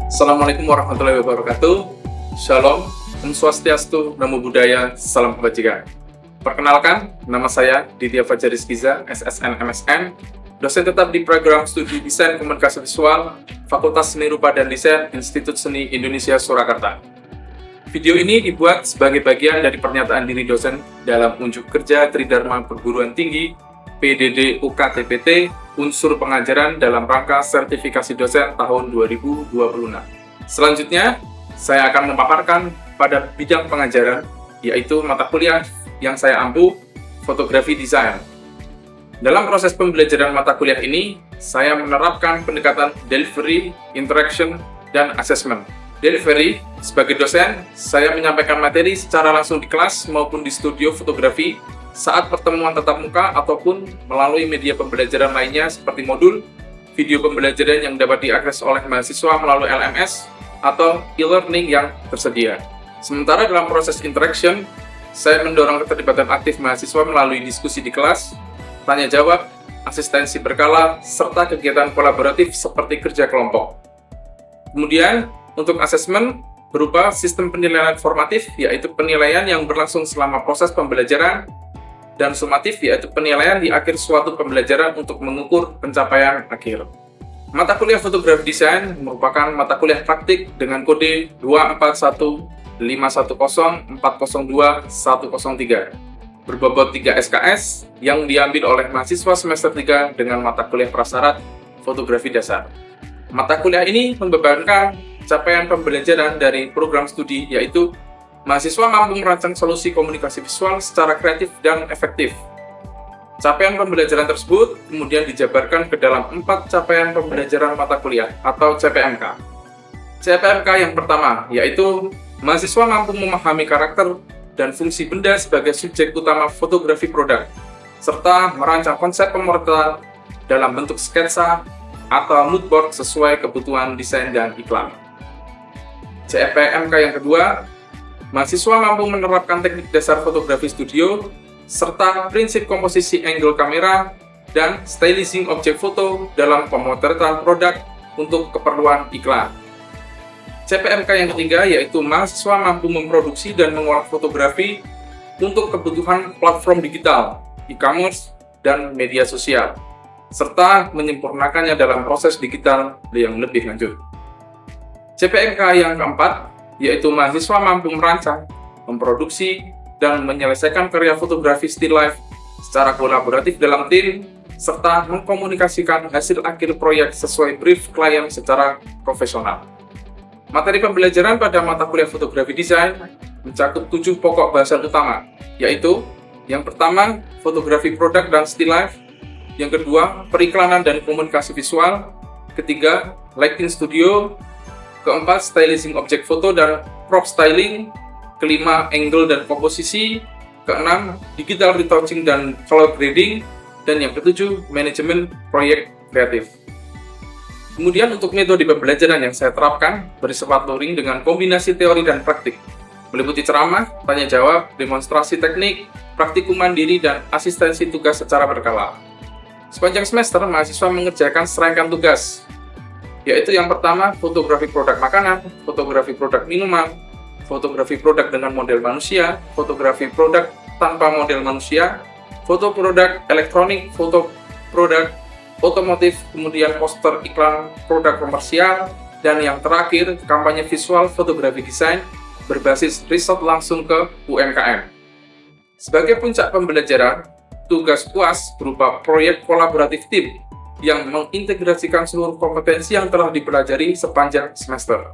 Assalamualaikum warahmatullahi wabarakatuh. Shalom, Om Swastiastu, Namo Buddhaya, Salam Kebajikan. Perkenalkan, nama saya Ditya Fajar Rizkiza, SSN MSN, dosen tetap di program studi Desain Komunikasi Visual, Fakultas Seni Rupa dan Desain, Institut Seni Indonesia Surakarta. Video ini dibuat sebagai bagian dari pernyataan diri dosen dalam unjuk kerja Tridharma Perguruan Tinggi, PDD UKTPT, unsur pengajaran dalam rangka sertifikasi dosen tahun 2026. Selanjutnya, saya akan memaparkan pada bidang pengajaran, yaitu mata kuliah yang saya ampu, fotografi desain. Dalam proses pembelajaran mata kuliah ini, saya menerapkan pendekatan delivery, interaction, dan assessment. Delivery, sebagai dosen, saya menyampaikan materi secara langsung di kelas maupun di studio fotografi saat pertemuan tatap muka ataupun melalui media pembelajaran lainnya seperti modul, video pembelajaran yang dapat diakses oleh mahasiswa melalui LMS atau e-learning yang tersedia. Sementara dalam proses interaction, saya mendorong keterlibatan aktif mahasiswa melalui diskusi di kelas, tanya jawab, asistensi berkala, serta kegiatan kolaboratif seperti kerja kelompok. Kemudian, untuk asesmen berupa sistem penilaian formatif, yaitu penilaian yang berlangsung selama proses pembelajaran, dan sumatif, yaitu penilaian di akhir suatu pembelajaran untuk mengukur pencapaian akhir. Mata kuliah fotografi desain merupakan mata kuliah praktik dengan kode 241510402103 berbobot 3 SKS yang diambil oleh mahasiswa semester 3 dengan mata kuliah prasyarat fotografi dasar. Mata kuliah ini membebankan capaian pembelajaran dari program studi, yaitu mahasiswa mampu merancang solusi komunikasi visual secara kreatif dan efektif. Capaian pembelajaran tersebut kemudian dijabarkan ke dalam 4 capaian pembelajaran mata kuliah atau CPMK. CPMK yang pertama yaitu mahasiswa mampu memahami karakter dan fungsi benda sebagai subjek utama fotografi produk, serta merancang konsep pemotretan dalam bentuk sketsa atau mood board sesuai kebutuhan desain dan iklan. CPMK yang kedua, mahasiswa mampu menerapkan teknik dasar fotografi studio, serta prinsip komposisi angle kamera dan stylizing objek foto dalam pemotretan produk untuk keperluan iklan. CPMK yang ketiga yaitu mahasiswa mampu memproduksi dan mengolah fotografi untuk kebutuhan platform digital, e-commerce, dan media sosial, serta menyempurnakannya dalam proses digital yang lebih lanjut. CPMK yang keempat yaitu mahasiswa mampu merancang, memproduksi, dan menyelesaikan karya fotografi still life secara kolaboratif dalam tim, serta mengkomunikasikan hasil akhir proyek sesuai brief klien secara profesional. Materi pembelajaran pada mata kuliah fotografi desain mencakup 7 pokok bahasan utama, yaitu yang pertama, fotografi produk dan still life, yang kedua, periklanan dan komunikasi visual, ketiga, lighting studio, keempat, stylizing objek foto dan prop styling, kelima, angle dan komposisi, keenam, digital retouching dan color grading, dan yang ketujuh, manajemen proyek kreatif. Kemudian untuk metode pembelajaran yang saya terapkan bersifat luring dengan kombinasi teori dan praktik, meliputi ceramah, tanya jawab, demonstrasi teknik, praktikum mandiri, dan asistensi tugas secara berkala. Sepanjang semester, mahasiswa mengerjakan serangkaian tugas, yaitu yang pertama, fotografi produk makanan, fotografi produk minuman, fotografi produk dengan model manusia, fotografi produk tanpa model manusia, foto produk elektronik, foto produk otomotif, kemudian poster iklan produk komersial, dan yang terakhir, kampanye visual fotografi desain berbasis riset langsung ke UMKM. Sebagai puncak pembelajaran, tugas puas berupa proyek kolaboratif tim yang mengintegrasikan seluruh kompetensi yang telah dipelajari sepanjang semester.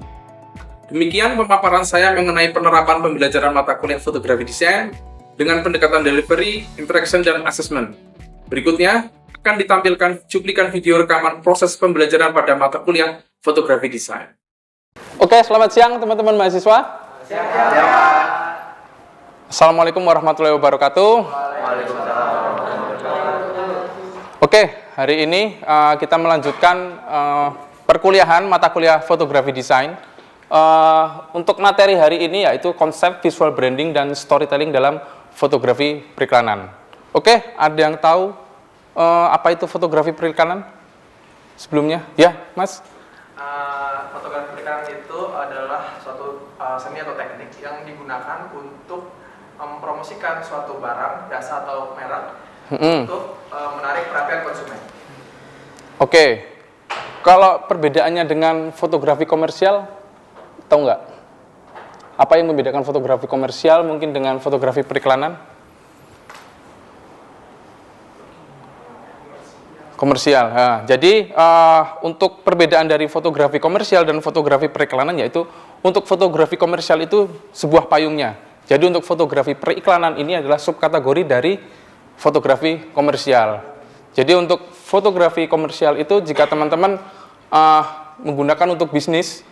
Demikian pemaparan saya mengenai penerapan pembelajaran mata kuliah fotografi desain dengan pendekatan delivery, interaction, dan assessment. Berikutnya akan ditampilkan cuplikan video rekaman proses pembelajaran pada mata kuliah fotografi desain. Oke, selamat siang teman-teman mahasiswa. Siang. Assalamualaikum warahmatullahi wabarakatuh. Oke, hari ini kita melanjutkan perkuliahan mata kuliah fotografi desain. Untuk materi hari ini yaitu konsep visual branding dan storytelling dalam fotografi periklanan. Oke, ada yang tahu apa itu fotografi periklanan sebelumnya? Ya, Mas? Fotografi perikanan itu adalah suatu seni atau teknik yang digunakan untuk mempromosikan suatu barang, jasa atau merek untuk menarik perhatian konsumen. Oke, kalau perbedaannya dengan fotografi komersial, tahu nggak? Apa yang membedakan fotografi komersial mungkin dengan fotografi periklanan? Komersial. Nah, jadi untuk perbedaan dari fotografi komersial dan fotografi periklanan yaitu untuk fotografi komersial itu sebuah payungnya. Jadi untuk fotografi periklanan ini adalah subkategori dari fotografi komersial. Jadi untuk fotografi komersial itu jika teman-teman menggunakan untuk bisnis,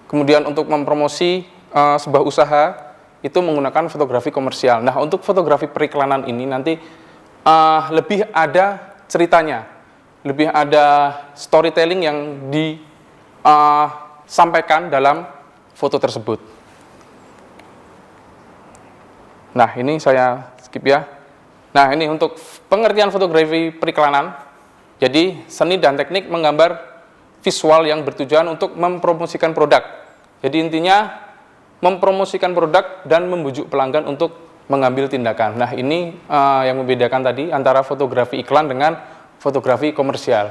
kemudian untuk mempromosi sebuah usaha, itu menggunakan fotografi komersial. Nah, untuk fotografi periklanan ini nanti lebih ada ceritanya. Lebih ada storytelling yang disampaikan dalam foto tersebut. Nah, ini saya skip ya. Nah, ini untuk pengertian fotografi periklanan. Jadi, seni dan teknik menggambar visual yang bertujuan untuk mempromosikan produk. Jadi, intinya mempromosikan produk dan membujuk pelanggan untuk mengambil tindakan. Nah, ini yang membedakan tadi antara fotografi iklan dengan fotografi komersial.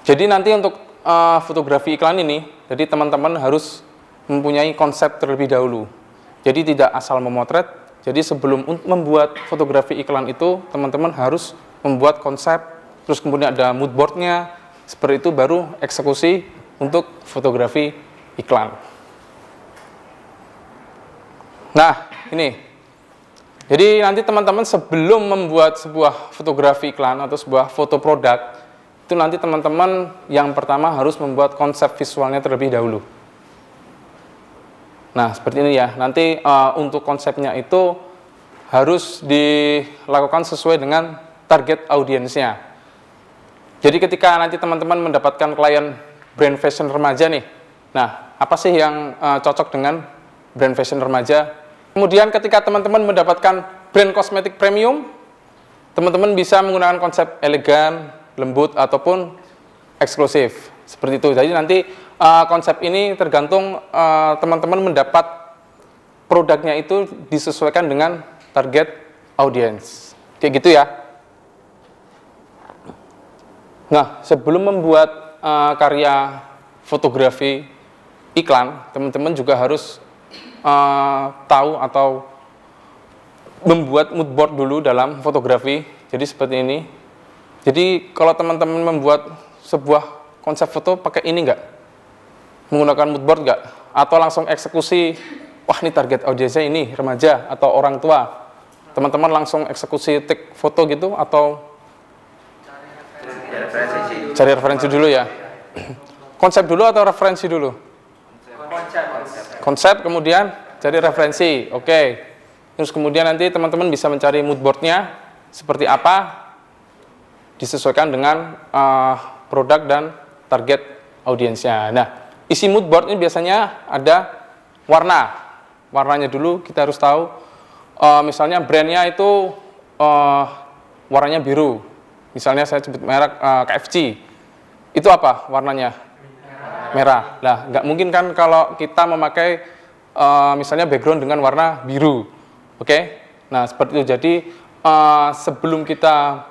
Jadi nanti untuk fotografi iklan ini, jadi teman-teman harus mempunyai konsep terlebih dahulu. Jadi tidak asal memotret. Jadi sebelum membuat fotografi iklan itu, teman-teman harus membuat konsep, terus kemudian ada mood board-nya, seperti itu baru eksekusi untuk fotografi iklan. Nah, ini. Jadi nanti teman-teman sebelum membuat sebuah fotografi iklan atau sebuah foto produk, itu nanti teman-teman yang pertama harus membuat konsep visualnya terlebih dahulu. Nah, seperti ini ya. Nanti untuk konsepnya itu harus dilakukan sesuai dengan target audiensnya. Jadi ketika nanti teman-teman mendapatkan klien brand fashion remaja nih, nah apa sih yang cocok dengan brand fashion remaja? Kemudian ketika teman-teman mendapatkan brand kosmetik premium, teman-teman bisa menggunakan konsep elegan, lembut, ataupun eksklusif. Seperti itu. Jadi nanti konsep ini tergantung teman-teman mendapat produknya itu disesuaikan dengan target audience. Kayak gitu ya. Nah, sebelum membuat karya fotografi iklan, teman-teman juga harus tahu atau membuat mood board dulu dalam fotografi. Jadi seperti ini. Jadi kalau teman-teman membuat sebuah konsep foto pakai ini enggak? Menggunakan mood board enggak? Atau langsung eksekusi, wah ini target audiensnya ini remaja atau orang tua. Teman-teman langsung eksekusi take foto gitu atau cari referensi dulu ya? Konsep dulu atau referensi dulu? Konsep kemudian cari referensi, oke. Terus kemudian nanti teman-teman bisa mencari mood board-nya seperti apa, disesuaikan dengan produk dan target audiensnya. Nah, isi mood board ini biasanya ada warnanya dulu kita harus tahu. Misalnya brandnya itu warnanya biru. Misalnya saya sebut merek KFC. Itu apa warnanya? Merah. Nah, nggak mungkin kan kalau kita memakai misalnya background dengan warna biru. Oke? Nah, seperti itu. Jadi, sebelum kita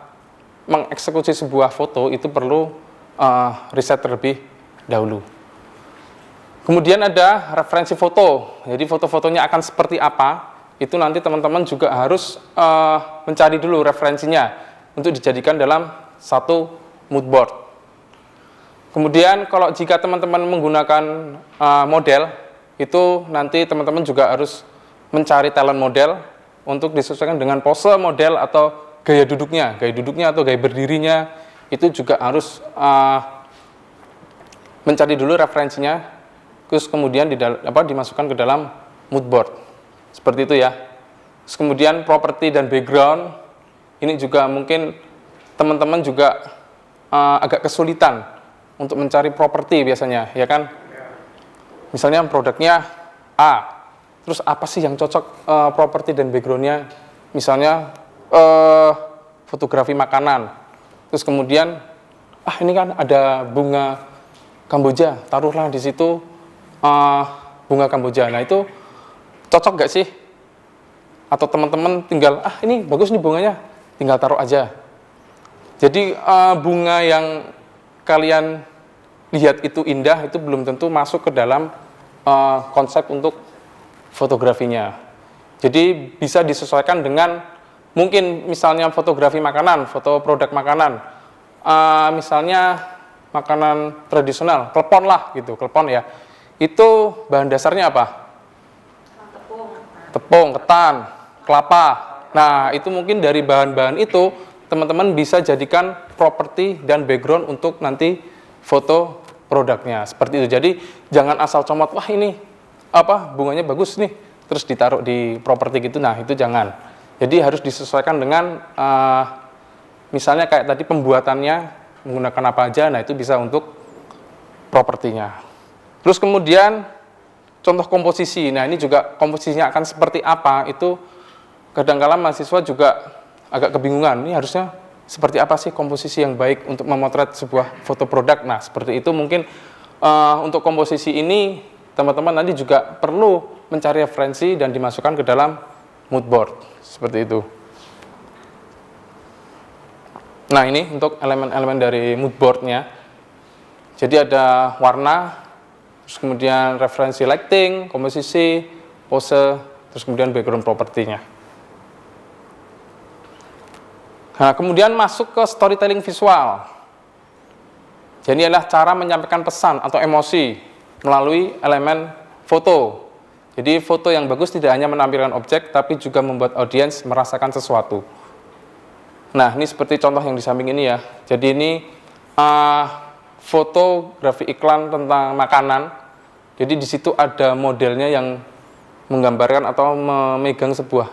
mengeksekusi sebuah foto, itu perlu riset terlebih dahulu. Kemudian ada referensi foto. Jadi, foto-fotonya akan seperti apa, itu nanti teman-teman juga harus mencari dulu referensinya untuk dijadikan dalam satu mood board. Kemudian kalau jika teman-teman menggunakan model, itu nanti teman-teman juga harus mencari talent model untuk disesuaikan dengan pose model atau gaya duduknya atau gaya berdirinya, itu juga harus mencari dulu referensinya, terus kemudian dimasukkan ke dalam mood board. Seperti itu ya. Terus kemudian properti dan background, ini juga mungkin teman-teman juga agak kesulitan untuk mencari properti biasanya, ya kan? Misalnya produknya A, terus apa sih yang cocok properti dan backgroundnya? Misalnya fotografi makanan, terus kemudian ini kan ada bunga Kamboja, taruhlah di situ bunga Kamboja. Nah itu cocok nggak sih? Atau teman-teman tinggal, ini bagus nih bunganya, tinggal taruh aja. Jadi bunga yang kalian lihat itu indah, itu belum tentu masuk ke dalam konsep untuk fotografinya. Jadi bisa disesuaikan dengan mungkin misalnya fotografi makanan, foto produk makanan. Misalnya makanan tradisional, klepon lah gitu, klepon ya. Itu bahan dasarnya apa? Tepung, ketan, kelapa. Nah, itu mungkin dari bahan-bahan itu teman-teman bisa jadikan properti dan background untuk nanti foto produknya. Seperti itu. Jadi jangan asal comot, wah ini bunganya bagus nih, terus ditaruh di properti gitu. Nah, itu jangan. Jadi harus disesuaikan dengan misalnya kayak tadi pembuatannya menggunakan apa aja. Nah, itu bisa untuk propertinya. Terus kemudian contoh komposisi. Nah, ini juga komposisinya akan seperti apa, itu kadang-kala mahasiswa juga agak kebingungan. Ini harusnya seperti apa sih komposisi yang baik untuk memotret sebuah foto produk. Nah, seperti itu mungkin untuk komposisi ini teman-teman nanti juga perlu mencari referensi dan dimasukkan ke dalam mood board. Seperti itu. Nah, ini untuk elemen-elemen dari mood board-nya. Jadi ada warna, terus kemudian referensi lighting, komposisi, pose, terus kemudian background propertinya. Nah, kemudian masuk ke storytelling visual. Jadi adalah cara menyampaikan pesan atau emosi melalui elemen foto. Jadi foto yang bagus tidak hanya menampilkan objek, tapi juga membuat audiens merasakan sesuatu. Nah, ini seperti contoh yang di samping ini ya. Jadi ini fotografi iklan tentang makanan. Jadi di situ ada modelnya yang menggambarkan atau memegang sebuah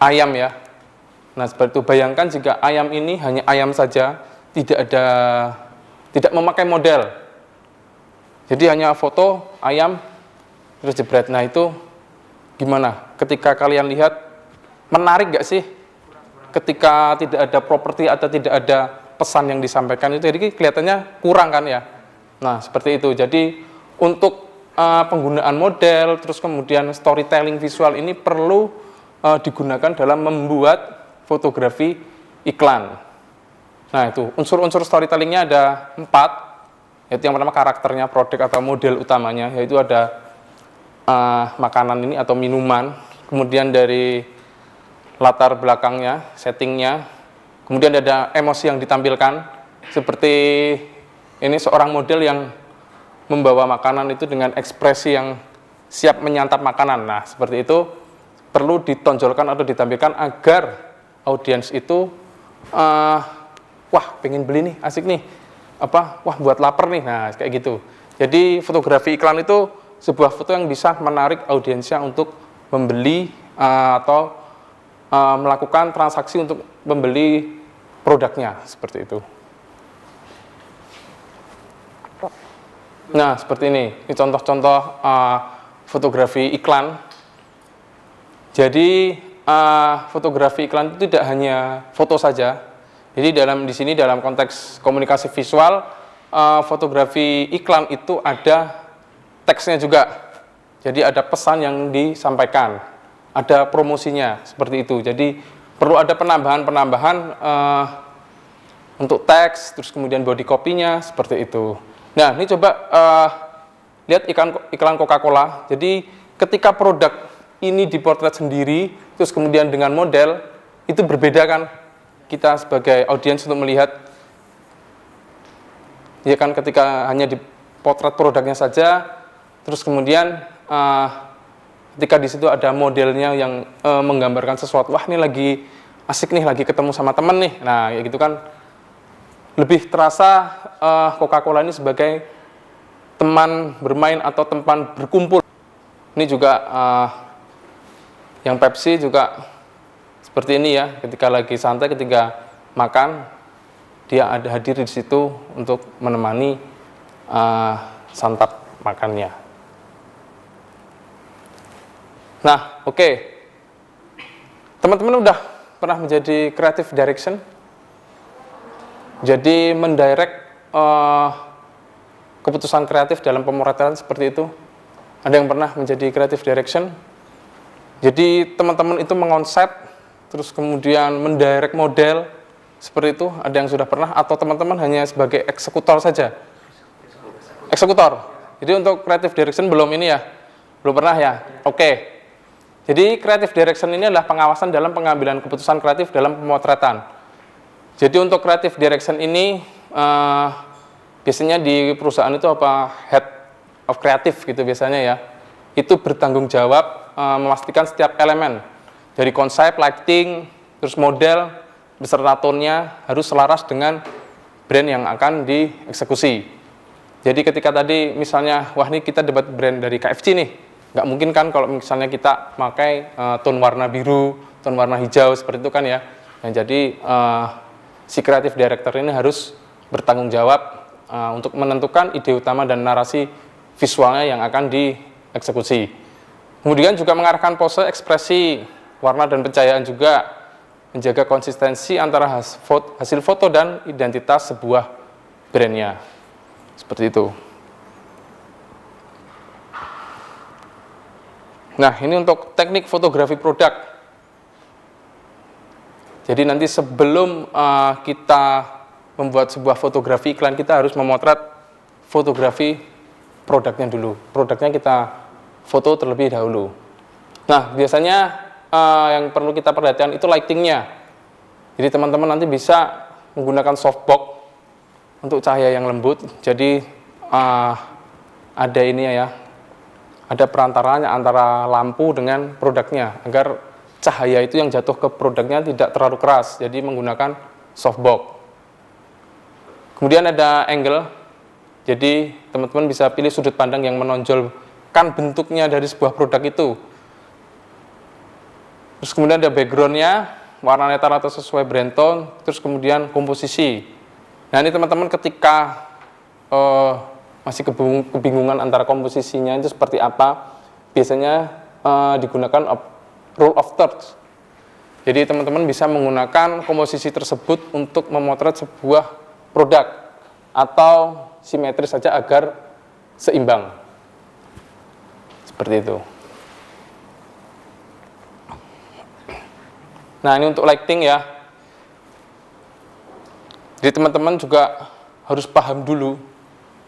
ayam ya. Nah, seperti itu. Bayangkan jika ayam ini hanya ayam saja, tidak memakai model. Jadi hanya foto ayam terus jebret. Nah, itu gimana? Ketika kalian lihat, menarik nggak sih? Ketika tidak ada properti atau tidak ada pesan yang disampaikan itu, jadi kelihatannya kurang kan ya. Nah, seperti itu. Jadi untuk penggunaan model, terus kemudian storytelling visual ini perlu digunakan dalam membuat fotografi iklan. Nah, itu unsur-unsur storytellingnya ada 4, yaitu yang pertama karakternya, produk atau model utamanya, yaitu ada makanan ini atau minuman, kemudian dari latar belakangnya, settingnya, kemudian ada emosi yang ditampilkan, seperti ini seorang model yang membawa makanan itu dengan ekspresi yang siap menyantap makanan. Nah, seperti itu perlu ditonjolkan atau ditampilkan agar audiens itu wah, pengen beli nih, asik nih, wah buat lapar nih. Nah, kayak gitu. Jadi fotografi iklan itu sebuah foto yang bisa menarik audiensnya untuk membeli atau melakukan transaksi untuk membeli produknya, seperti itu. Nah, seperti ini contoh-contoh fotografi iklan. Jadi fotografi iklan itu tidak hanya foto saja. Jadi di sini dalam konteks komunikasi visual, fotografi iklan itu ada teksnya juga. Jadi ada pesan yang disampaikan, ada promosinya, seperti itu. Jadi perlu ada penambahan-penambahan untuk teks, terus kemudian body copy-nya, seperti itu. Nah, ini coba lihat iklan Coca-Cola. Jadi ketika produk ini dipotret sendiri, terus kemudian dengan model, itu berbeda kan? Kita sebagai audiens untuk melihat, ya kan, ketika hanya dipotret produknya saja, terus kemudian ketika di situ ada modelnya yang menggambarkan sesuatu, wah ini lagi asik nih, lagi ketemu sama temen nih. Nah, ya gitu kan, lebih terasa Coca-Cola ini sebagai teman bermain atau teman berkumpul. Ini juga yang Pepsi juga seperti ini ya, ketika lagi santai, ketika makan, dia ada hadir di situ untuk menemani santap makannya. Nah, oke. Teman-teman udah pernah menjadi creative direction? Jadi mendirect keputusan kreatif dalam pemotretan seperti itu? Ada yang pernah menjadi creative direction? Jadi teman-teman itu mengonsep, terus kemudian mendirect model, seperti itu. Ada yang sudah pernah? Atau teman-teman hanya sebagai eksekutor saja? Eksekutor. Jadi untuk creative direction belum ini ya? Belum pernah ya? Oke. Jadi creative direction ini adalah pengawasan dalam pengambilan keputusan kreatif dalam pemotretan. Jadi untuk creative direction ini biasanya di perusahaan itu apa, head of creative gitu biasanya ya, itu bertanggung jawab memastikan setiap elemen dari konsep, lighting, terus model beserta tone-nya harus selaras dengan brand yang akan dieksekusi. Jadi ketika tadi misalnya, wah ini kita dapat brand dari KFC nih, nggak mungkin kan kalau misalnya kita pakai tone warna biru, tone warna hijau seperti itu kan ya. Nah, jadi si creative director ini harus bertanggung jawab untuk menentukan ide utama dan narasi visualnya yang akan dieksekusi. Kemudian juga mengarahkan pose, ekspresi, warna dan pencahayaan juga, menjaga konsistensi antara hasil foto dan identitas sebuah brandnya. Seperti itu. Nah, ini untuk teknik fotografi produk. Jadi nanti sebelum kita membuat sebuah fotografi iklan, kita harus memotret fotografi produknya dulu. Produknya kita foto terlebih dahulu. Nah, biasanya yang perlu kita perhatikan itu lightingnya. Jadi teman-teman nanti bisa menggunakan softbox untuk cahaya yang lembut. Jadi ada ini ya, ada perantaranya antara lampu dengan produknya agar cahaya itu yang jatuh ke produknya tidak terlalu keras. Jadi menggunakan softbox. Kemudian ada angle. Jadi teman-teman bisa pilih sudut pandang yang menonjolkan bentuknya dari sebuah produk itu. Terus kemudian ada backgroundnya, warna netral atau sesuai brand tone. Terus kemudian komposisi. Nah ini teman-teman ketika masih kebingungan antara komposisinya itu seperti apa, biasanya digunakan rule of thirds. Jadi teman-teman bisa menggunakan komposisi tersebut untuk memotret sebuah produk atau simetris saja agar seimbang. Seperti itu. Nah ini untuk lighting ya. Jadi teman-teman juga harus paham dulu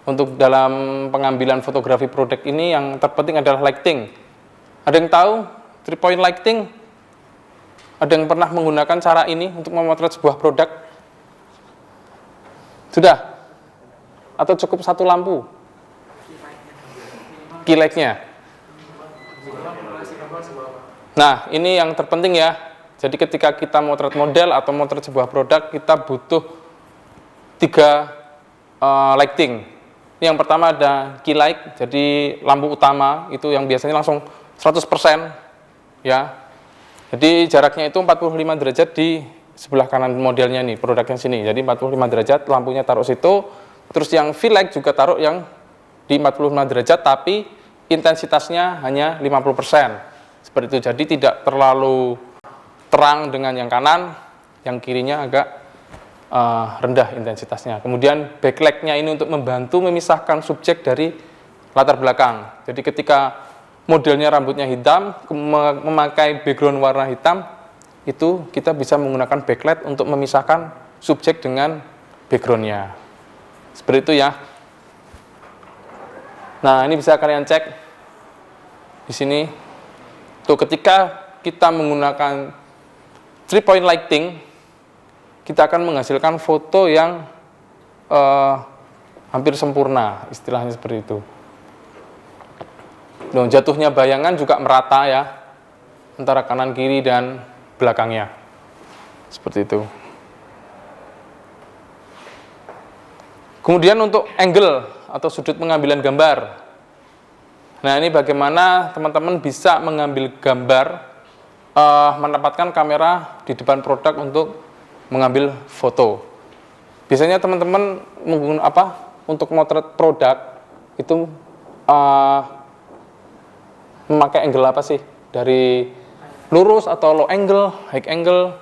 untuk dalam pengambilan fotografi produk ini yang terpenting adalah lighting. Ada yang tahu 3-point lighting? Ada yang pernah menggunakan cara ini untuk memotret sebuah produk? Sudah? Atau cukup satu lampu? Key light-nya. Nah, ini yang terpenting ya. Jadi ketika kita motret model atau motret sebuah produk, kita butuh 3 lighting. Ini yang pertama ada key light, jadi lampu utama itu yang biasanya langsung 100% ya. Jadi jaraknya itu 45 derajat di sebelah kanan modelnya nih, produknya sini. Jadi 45 derajat lampunya taruh situ. Terus yang fill light juga taruh yang di 45 derajat tapi intensitasnya hanya 50%. Seperti itu. Jadi tidak terlalu terang dengan yang kanan, yang kirinya agak rendah intensitasnya. Kemudian backlight-nya ini untuk membantu memisahkan subjek dari latar belakang. Jadi ketika modelnya rambutnya hitam, memakai background warna hitam, itu kita bisa menggunakan backlight untuk memisahkan subjek dengan background-nya. Seperti itu ya. Nah, ini bisa kalian cek di sini. Tuh, ketika kita menggunakan 3-point lighting, kita akan menghasilkan foto yang hampir sempurna, istilahnya seperti itu. Nah, jatuhnya bayangan juga merata ya, antara kanan kiri dan belakangnya. Seperti itu. Kemudian untuk angle atau sudut pengambilan gambar. Nah, ini bagaimana teman-teman bisa mengambil gambar, menempatkan kamera di depan produk untuk mengambil foto. Biasanya teman-teman menggunakan untuk motret produk itu memakai angle apa sih? Dari lurus atau low angle, high angle,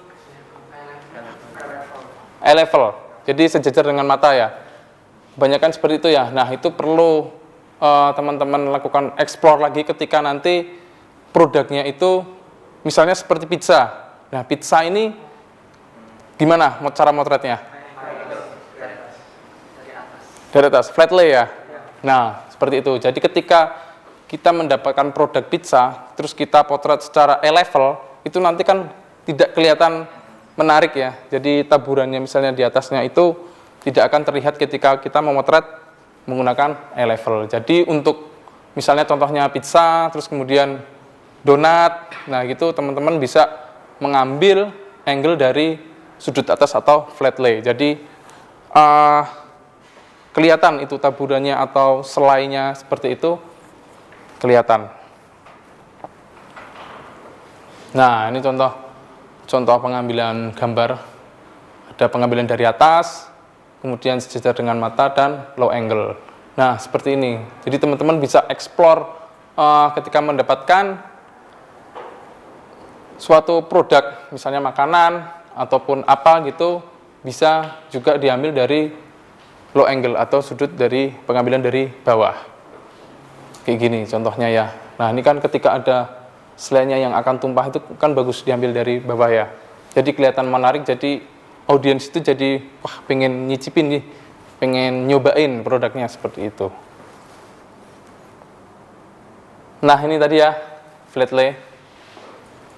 eye level. Jadi sejajar dengan mata ya. kebanyakan seperti itu ya. Nah, itu perlu teman-teman lakukan explore lagi ketika nanti produknya itu misalnya seperti pizza. Nah, pizza ini gimana cara motretnya? Dari atas, flat lay ya. Nah, seperti itu. Jadi ketika kita mendapatkan produk pizza, terus kita potret secara E-level, itu nanti kan tidak kelihatan menarik ya. Jadi taburannya misalnya di atasnya itu tidak akan terlihat ketika kita memotret menggunakan E-level. Jadi untuk misalnya contohnya pizza, terus kemudian donat, nah gitu teman-teman bisa mengambil angle dari sudut atas atau flat lay. Jadi kelihatan itu taburannya atau selainya seperti itu kelihatan. Nah, ini contoh pengambilan gambar. Ada pengambilan dari atas, kemudian sejajar dengan mata dan low angle. Nah, seperti ini. Jadi teman-teman bisa explore ketika mendapatkan suatu produk, misalnya makanan ataupun apa gitu, bisa juga diambil dari low angle atau sudut dari pengambilan dari bawah. Kayak gini contohnya ya. Nah, ini kan ketika ada selainya yang akan tumpah itu kan bagus diambil dari bawah ya. Jadi kelihatan menarik, jadi audiens itu jadi wah pengen nyicipin nih, pengen nyobain produknya seperti itu. Nah, ini tadi ya flat lay.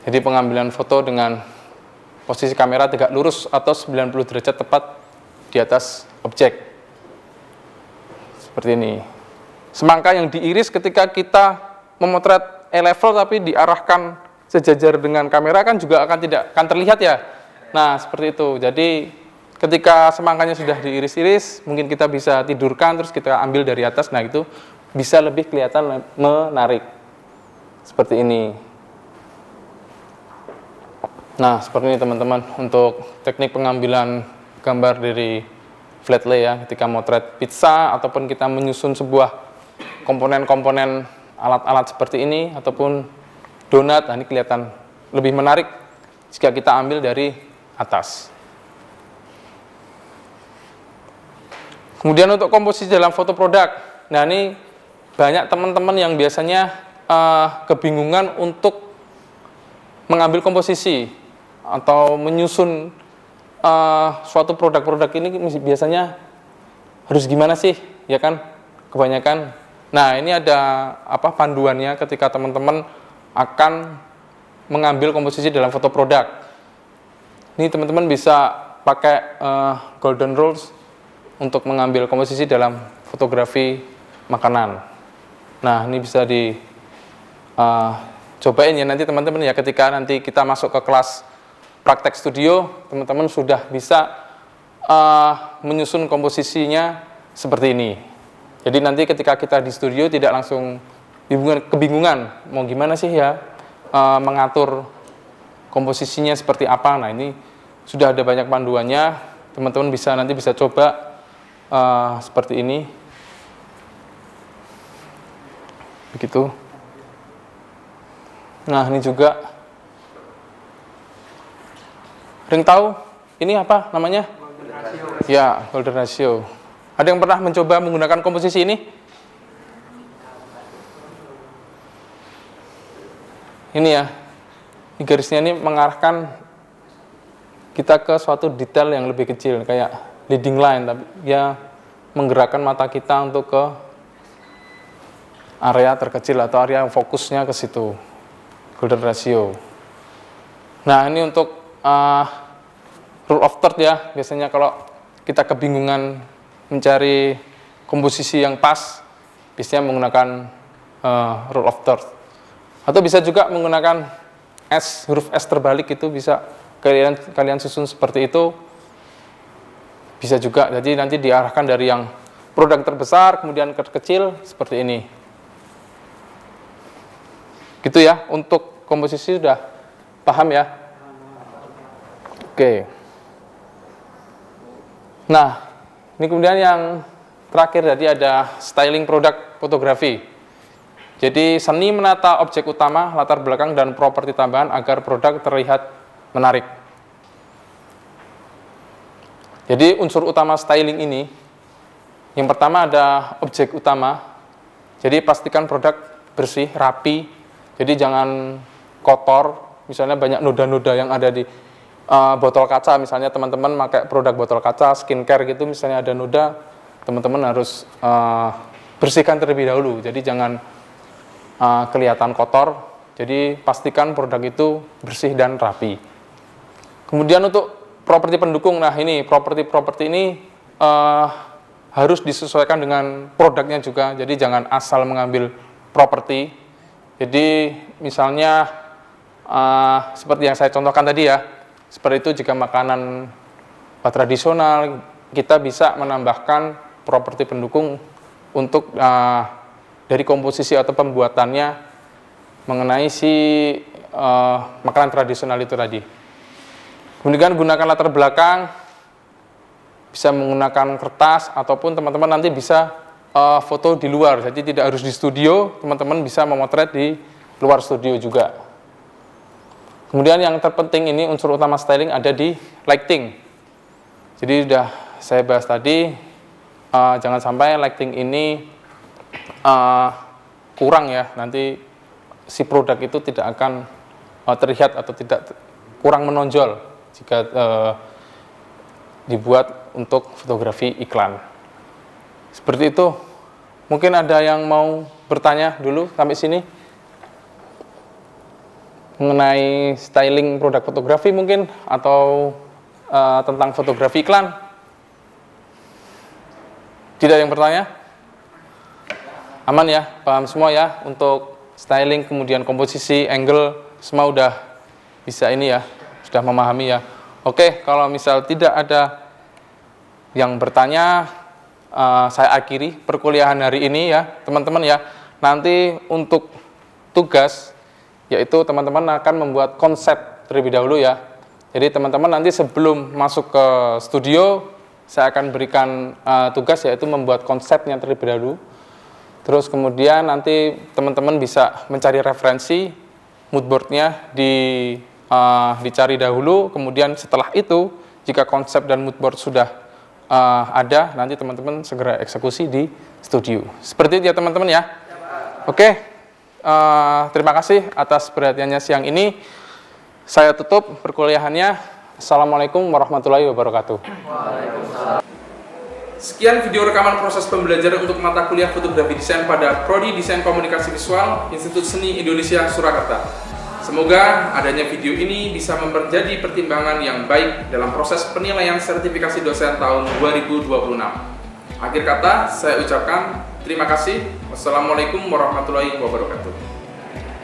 Jadi pengambilan foto dengan posisi kamera tegak lurus atau 90 derajat tepat di atas objek. Seperti ini. Semangka yang diiris ketika kita memotret E-level tapi diarahkan sejajar dengan kamera kan juga tidak akan terlihat ya. Nah, seperti itu. Jadi ketika semangkanya sudah diiris-iris, mungkin kita bisa tidurkan terus kita ambil dari atas. Nah, itu bisa lebih kelihatan menarik. Seperti ini. Nah, seperti ini teman-teman untuk teknik pengambilan gambar dari flat lay ya, ketika motret pizza ataupun kita menyusun sebuah komponen-komponen alat-alat seperti ini ataupun donat. Nah, ini kelihatan lebih menarik jika kita ambil dari atas. Kemudian untuk komposisi dalam foto produk. Nah, ini banyak teman-teman yang biasanya kebingungan untuk mengambil komposisi atau menyusun suatu produk-produk ini biasanya harus gimana sih, ya kan? Kebanyakan. Nah, ini ada panduannya ketika teman-teman akan mengambil komposisi dalam foto produk. Ini teman-teman bisa pakai golden rules untuk mengambil komposisi dalam fotografi makanan. Nah, ini bisa cobain ya nanti teman-teman ya, ketika nanti kita masuk ke kelas praktek studio, teman-teman sudah bisa menyusun komposisinya seperti ini. Jadi nanti ketika kita di studio tidak langsung kebingungan mau gimana sih ya mengatur komposisinya seperti apa. Nah, ini sudah ada banyak panduannya, teman-teman nanti bisa coba seperti ini. Begitu. Nah, ini juga ring tahu ini apa namanya? Golden ratio. Ya, golden ratio. Ada yang pernah mencoba menggunakan komposisi ini? Ini ya, ini garisnya ini mengarahkan kita ke suatu detail yang lebih kecil, kayak leading line, tapi ya menggerakkan mata kita untuk ke area terkecil atau area fokusnya ke situ. Golden ratio. Nah, ini untuk rule of third ya, biasanya kalau kita kebingungan mencari komposisi yang pas, biasanya menggunakan rule of third. Atau bisa juga menggunakan S, huruf S terbalik, itu bisa kalian susun seperti itu. Bisa juga, jadi nanti diarahkan dari yang produk terbesar, kemudian ke kecil, seperti ini. Gitu ya, untuk komposisi sudah paham ya? Oke. Nah, ini kemudian yang terakhir tadi ada styling produk fotografi. Jadi seni menata objek utama, latar belakang, dan properti tambahan agar produk terlihat menarik. Jadi unsur utama styling ini Yang pertama ada objek utama. Jadi pastikan produk bersih, rapi. Jadi jangan kotor. Misalnya banyak noda-noda yang ada di botol kaca. Misalnya teman-teman pakai produk botol kaca, skincare gitu, misalnya ada noda, teman-teman harus bersihkan terlebih dahulu. Jadi jangan kelihatan kotor. Jadi pastikan produk itu bersih dan rapi. Kemudian untuk properti pendukung, nah ini properti ini harus disesuaikan dengan produknya juga. Jadi jangan asal mengambil properti. Jadi misalnya seperti yang saya contohkan tadi ya, seperti itu jika makanan tradisional, kita bisa menambahkan properti pendukung untuk dari komposisi atau pembuatannya mengenai si makanan tradisional itu tadi. Kemudian gunakan latar belakang, bisa menggunakan kertas ataupun teman-teman nanti bisa foto di luar. Jadi tidak harus di studio, teman-teman bisa memotret di luar studio juga. Kemudian yang terpenting ini unsur utama styling ada di lighting. Jadi sudah saya bahas tadi, jangan sampai lighting ini kurang ya, nanti si produk itu tidak akan terlihat atau tidak kurang menonjol jika dibuat untuk fotografi iklan. Seperti itu. Mungkin ada yang mau bertanya dulu sampai sini mengenai styling produk fotografi mungkin, atau tentang fotografi iklan. Tidak ada yang bertanya? Aman ya, paham semua ya untuk styling, kemudian komposisi, angle, semua udah bisa ini ya, sudah memahami ya. Oke, kalau misal tidak ada yang bertanya, saya akhiri perkuliahan hari ini ya, teman-teman ya. Nanti untuk tugas, yaitu teman-teman akan membuat konsep terlebih dahulu ya. Jadi teman-teman nanti sebelum masuk ke studio, saya akan berikan tugas yaitu membuat konsepnya terlebih dahulu. Terus kemudian nanti teman-teman bisa mencari referensi, moodboardnya dicari dahulu. Kemudian setelah itu, jika konsep dan moodboard sudah ada, nanti teman-teman segera eksekusi di studio. Seperti itu ya teman-teman ya. Oke, terima kasih atas perhatiannya siang ini. Saya tutup perkuliahannya. Assalamualaikum warahmatullahi wabarakatuh. Sekian video rekaman proses pembelajaran untuk mata kuliah fotografi desain pada Prodi Desain Komunikasi Visual Institut Seni Indonesia Surakarta. Semoga adanya video ini bisa menjadi pertimbangan yang baik dalam proses penilaian sertifikasi dosen tahun 2026. Akhir kata, saya ucapkan terima kasih. Wassalamualaikum warahmatullahi wabarakatuh.